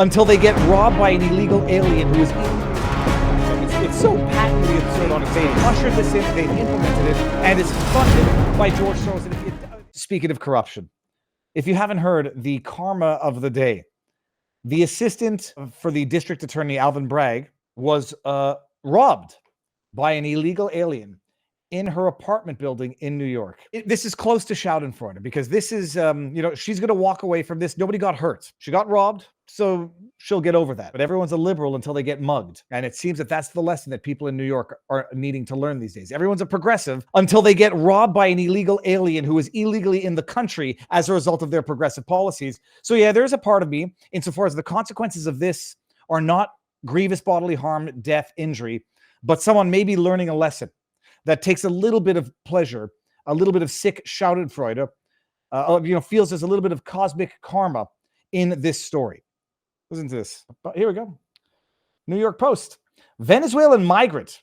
until they get robbed by an illegal alien who is it's so patently absurd. They ushered this in, they implemented it, and it's funded by George Soros. And speaking of corruption, if you haven't heard the karma of the day, the assistant for the district attorney, Alvin Bragg, was robbed by an illegal alien in her apartment building in New York. This is close to Schadenfreude because this is, she's going to walk away from this. Nobody got hurt. She got robbed, so she'll get over that. But everyone's a liberal until they get mugged. And it seems that that's the lesson that people in New York are needing to learn these days. Everyone's a progressive until they get robbed by an illegal alien who is illegally in the country as a result of their progressive policies. So yeah, there's a part of me, insofar as the consequences of this are not grievous bodily harm, death, injury, but someone may be learning a lesson that takes a little bit of pleasure, a little bit of sick Schadenfreude, feels there's a little bit of cosmic karma in this story. Listen to this. Here we go. New York Post. Venezuelan migrant,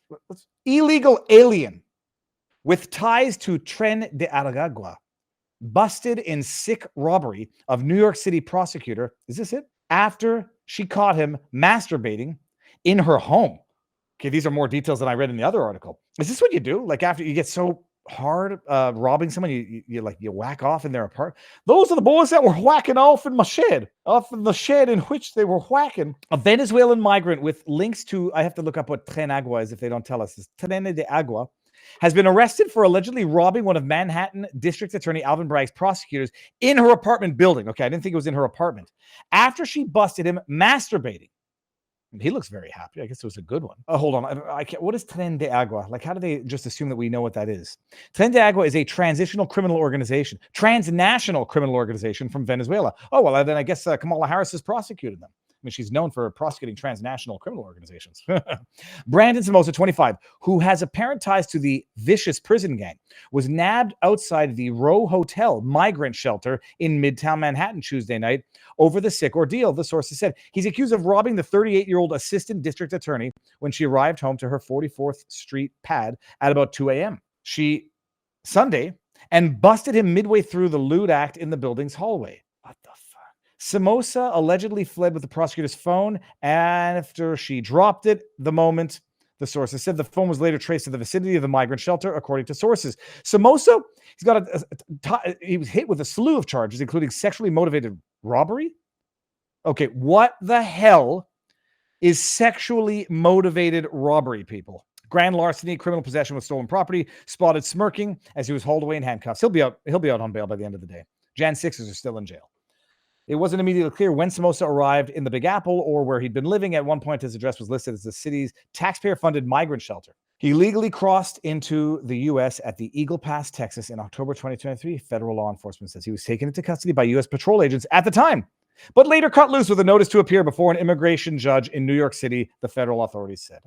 illegal alien with ties to Tren de Aragua, busted in sick robbery of New York City prosecutor. Is this it? After she caught him masturbating in her home. Okay, these are more details than I read in the other article. Is this what you do? Like after you get so hard robbing someone, you whack off in their apartment? Those are the boys that were whacking off in the shed in which they were whacking. A Venezuelan migrant with links to, I have to look up what Tren Agua is if they don't tell us. It's Tren de Agua, has been arrested for allegedly robbing one of Manhattan District Attorney Alvin Bragg's prosecutors in her apartment building. Okay, I didn't think it was in her apartment. After she busted him masturbating. He looks very happy. I guess it was a good one. Hold on. I can't. What is Tren de Agua? Like, how do they just assume that we know what that is? Tren de Agua is a transnational criminal organization from Venezuela. Oh, well, then I guess Kamala Harris has prosecuted them. I mean, she's known for prosecuting transnational criminal organizations. Brandon Somoza, 25, who has apparent ties to the vicious prison gang, was nabbed outside the Row Hotel migrant shelter in Midtown Manhattan Tuesday night over the sick ordeal, the sources said. He's accused of robbing the 38-year-old assistant district attorney when she arrived home to her 44th Street pad at about 2 a.m. Sunday, and busted him midway through the lewd act in the building's hallway. What the fuck? Somoza allegedly fled with the prosecutor's phone after she dropped it the moment, the sources said. The phone was later traced to the vicinity of the migrant shelter, according to sources. Somoza, he was hit with a slew of charges, including sexually motivated robbery. Okay, what the hell is sexually motivated robbery, people? Grand larceny, criminal possession with stolen property, spotted smirking as he was hauled away in handcuffs. He'll be out on bail by the end of the day. Jan 6ers are still in jail. It wasn't immediately clear when Somoza arrived in the Big Apple or where he'd been living. At one point, his address was listed as the city's taxpayer-funded migrant shelter. He legally crossed into the U.S. at the Eagle Pass, Texas in October 2023. Federal law enforcement says he was taken into custody by U.S. patrol agents at the time, but later cut loose with a notice to appear before an immigration judge in New York City, the federal authorities said.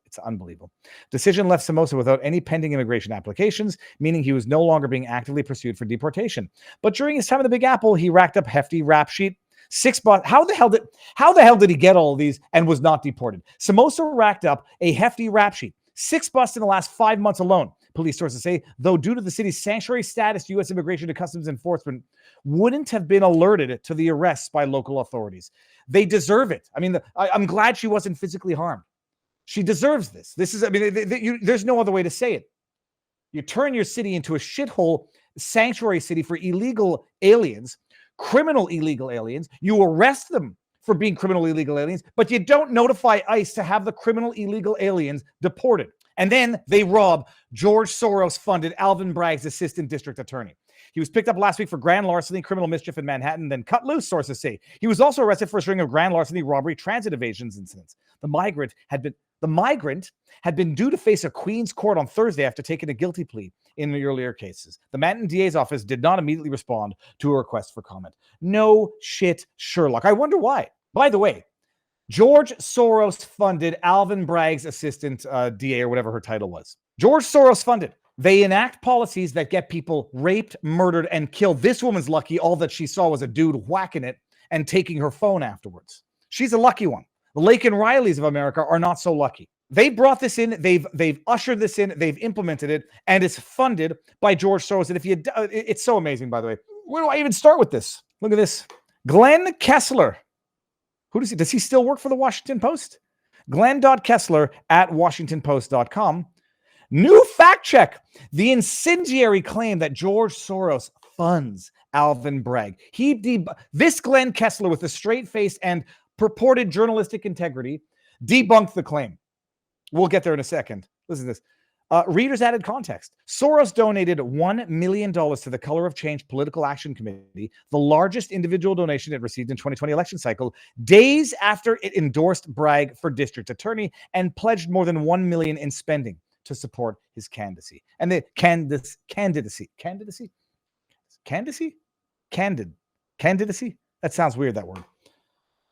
It's unbelievable. Decision left Somoza without any pending immigration applications, meaning he was no longer being actively pursued for deportation. But during his time in the Big Apple, he racked up hefty rap sheet. 6 bucks. How the hell did he get all of these and was not deported? Somoza racked up a hefty rap sheet. 6 busts in the last 5 months alone, police sources say, though due to the city's sanctuary status, U.S. Immigration and Customs Enforcement wouldn't have been alerted to the arrests by local authorities. They deserve it. I mean, I'm glad she wasn't physically harmed. She deserves this. There's no other way to say it. You turn your city into a shithole sanctuary city for illegal aliens, criminal illegal aliens. You arrest them for being criminal illegal aliens, but you don't notify ICE to have the criminal illegal aliens deported. And then they rob George Soros funded Alvin Bragg's assistant district attorney. He was picked up last week for grand larceny, criminal mischief in Manhattan, then cut loose, sources say. He was also arrested for a string of grand larceny, robbery, transit evasions incidents. The migrant had been due to face a Queens court on Thursday after taking a guilty plea in the earlier cases. The Manhattan DA's office did not immediately respond to a request for comment. No shit, Sherlock. I wonder why. By the way, George Soros funded Alvin Bragg's assistant DA or whatever her title was. George Soros funded. They enact policies that get people raped, murdered, and killed. This woman's lucky. All that she saw was a dude whacking it and taking her phone afterwards. She's a lucky one. The Lake and Rileys of America are not so lucky. They brought this in. They've ushered this in. They've implemented it, and it's funded by George Soros. And it's so amazing, by the way. Where do I even start with this? Look at this. Glenn Kessler, Who does he? Does he still work for the Washington Post? Glenn.Kessler at WashingtonPost.com. New fact check. The incendiary claim that George Soros funds Alvin Bragg. This Glenn Kessler, with a straight face and purported journalistic integrity, debunked the claim. We'll get there in a second. Listen to this. Readers added context. Soros donated $1 million to the Color of Change Political Action Committee, the largest individual donation it received in 2020 election cycle, days after it endorsed Bragg for district attorney and pledged more than $1 million in spending to support his candidacy. And the candidacy. That sounds weird, that word.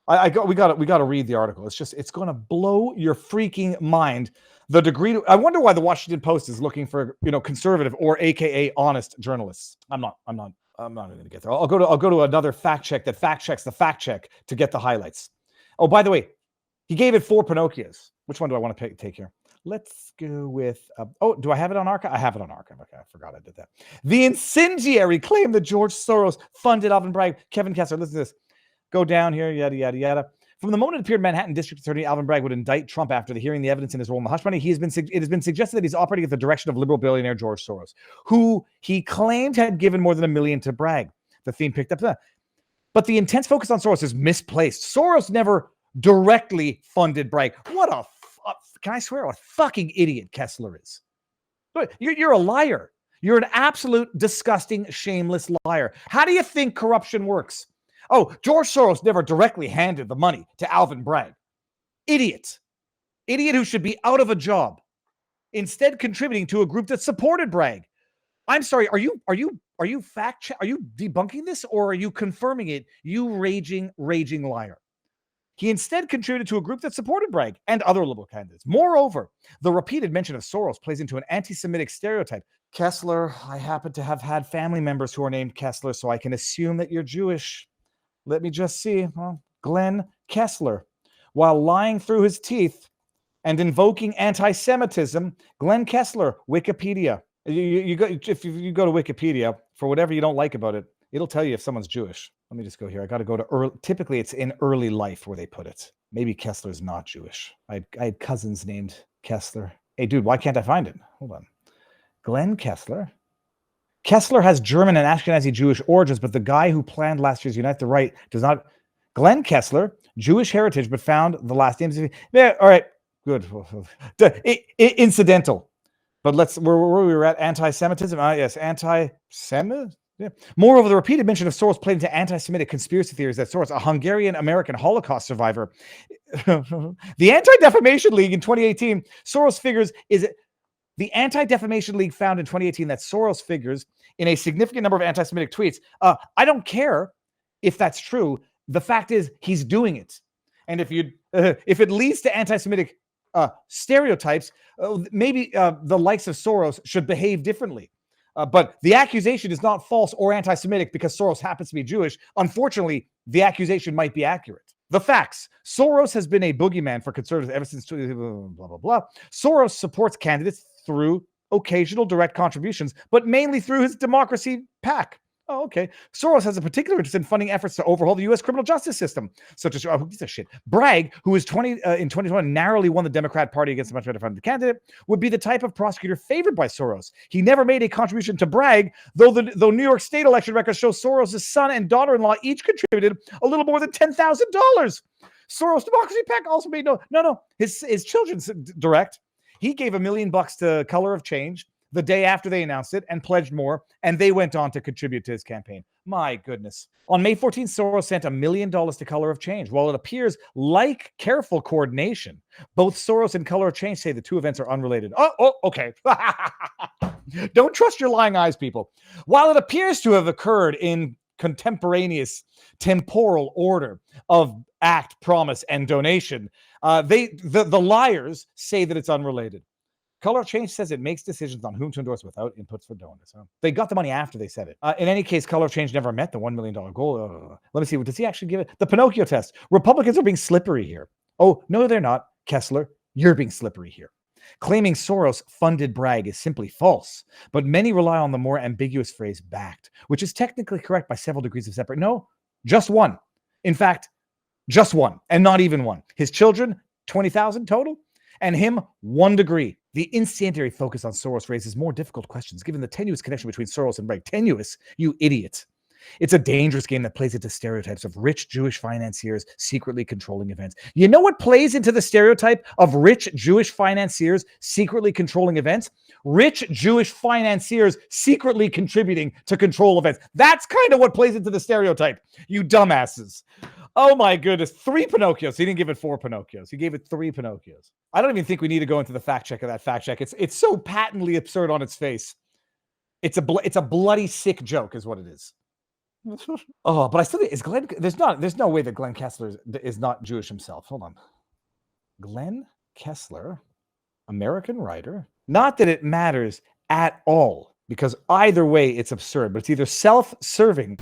We got to read the article. It's going to blow your freaking mind. The degree. I wonder why the Washington Post is looking for, conservative or AKA honest journalists. I'm not going to get there. I'll go to another fact check that fact checks the fact check to get the highlights. Oh, by the way, he gave it 4 Pinocchios. Which one do I want to take here? Let's go with. Do I have it on archive? I have it on archive. Okay, I forgot I did that. The incendiary claim that George Soros funded Alvin Bragg. Kevin Kessler. Listen to this. Go down here. Yada yada yada. From the moment it appeared Manhattan District Attorney Alvin Bragg would indict Trump after hearing the evidence in his role in the hush money, it has been suggested that he's operating at the direction of liberal billionaire George Soros, who he claimed had given more than $1 million to Bragg. The theme picked up that. But the intense focus on Soros is misplaced. Soros never directly funded Bragg. Can I swear, what a fucking idiot Kessler is. You're a liar. You're an absolute disgusting, shameless liar. How do you think corruption works? Oh, George Soros never directly handed the money to Alvin Bragg. Idiot. Idiot who should be out of a job. Instead, contributing to a group that supported Bragg. I'm sorry, are you debunking this, or are you confirming it, you raging liar? He instead contributed to a group that supported Bragg and other liberal candidates. Moreover, the repeated mention of Soros plays into an anti-Semitic stereotype. Kessler, I happen to have had family members who are named Kessler, so I can assume that you're Jewish. Let me just see. Glenn Kessler. While lying through his teeth and invoking anti-Semitism, Glenn Kessler, Wikipedia. If you go to Wikipedia, for whatever you don't like about it, it'll tell you if someone's Jewish. Let me just go here. I got to go to early. Typically, it's in early life where they put it. Maybe Kessler's not Jewish. I had cousins named Kessler. Hey, dude, why can't I find it? Hold on. Glenn Kessler. Kessler has German and Ashkenazi Jewish origins, but the guy who planned last year's Unite the Right does not. Glenn Kessler, Jewish heritage, but found the last names. Yeah, all right, good. Incidental. But where we were at, anti-Semitism. Yes, anti-Semitism. Yeah. Moreover, the repeated mention of Soros played into anti-Semitic conspiracy theories that Soros, a Hungarian-American Holocaust survivor, the Anti-Defamation League in 2018, Soros figures the Anti-Defamation League found in 2018 that Soros figures in a significant number of anti-Semitic tweets. I don't care if that's true. The fact is he's doing it. And if it leads to anti-Semitic stereotypes, maybe the likes of Soros should behave differently. But the accusation is not false or anti-Semitic because Soros happens to be Jewish. Unfortunately, the accusation might be accurate. The facts. Soros has been a boogeyman for conservatives ever since blah, blah, blah. Soros supports candidates through occasional direct contributions, but mainly through his Democracy PAC. Oh, okay. Soros has a particular interest in funding efforts to overhaul the U.S. criminal justice system, such as who gives a shit. Bragg, who in 2020 narrowly won the Democrat Party against a much better funded candidate, would be the type of prosecutor favored by Soros. He never made a contribution to Bragg, though New York State election records show Soros' son and daughter-in-law each contributed a little more than $10,000. Soros Democracy PAC also made no. His children's direct. He gave $1 million to Color of Change the day after they announced it and pledged more, and they went on to contribute to his campaign. My goodness. On May 14th, Soros sent $1 million to Color of Change. While it appears like careful coordination, both Soros and Color of Change say the two events are unrelated. Oh, okay. Don't trust your lying eyes, people. While it appears to have occurred in contemporaneous temporal order of act, promise, and donation, the liars say that it's unrelated. Color of Change says it makes decisions on whom to endorse without inputs for donors. They got the money after they said it. In any case, Color of Change never met the $1 million goal. Let me see. Does he actually give it? The Pinocchio test. Republicans are being slippery here. Oh, no, they're not. Kessler, you're being slippery here. Claiming Soros funded Bragg is simply false, but many rely on the more ambiguous phrase backed, which is technically correct by several degrees of separation. No, just one. In fact, Just one, and not even one. His children, 20,000 total, and him, 1 degree. The incendiary focus on Soros raises more difficult questions, given the tenuous connection between Soros and Bragg. Tenuous, you idiot. It's a dangerous game that plays into stereotypes of rich Jewish financiers secretly controlling events. You know what plays into the stereotype of rich Jewish financiers secretly controlling events? Rich Jewish financiers secretly contributing to control events. That's kind of what plays into the stereotype, you dumbasses. Oh my goodness, 3 Pinocchios. He didn't give it 4 Pinocchios. He gave it 3 Pinocchios. I don't even think we need to go into the fact check of that fact check. It's so patently absurd on its face. It's a bloody sick joke is what it is. Oh, but I still think, is Glenn, there's no way that Glenn Kessler is not Jewish himself. Hold on. Glenn Kessler, American writer. Not that it matters at all, because either way it's absurd, but it's either self-serving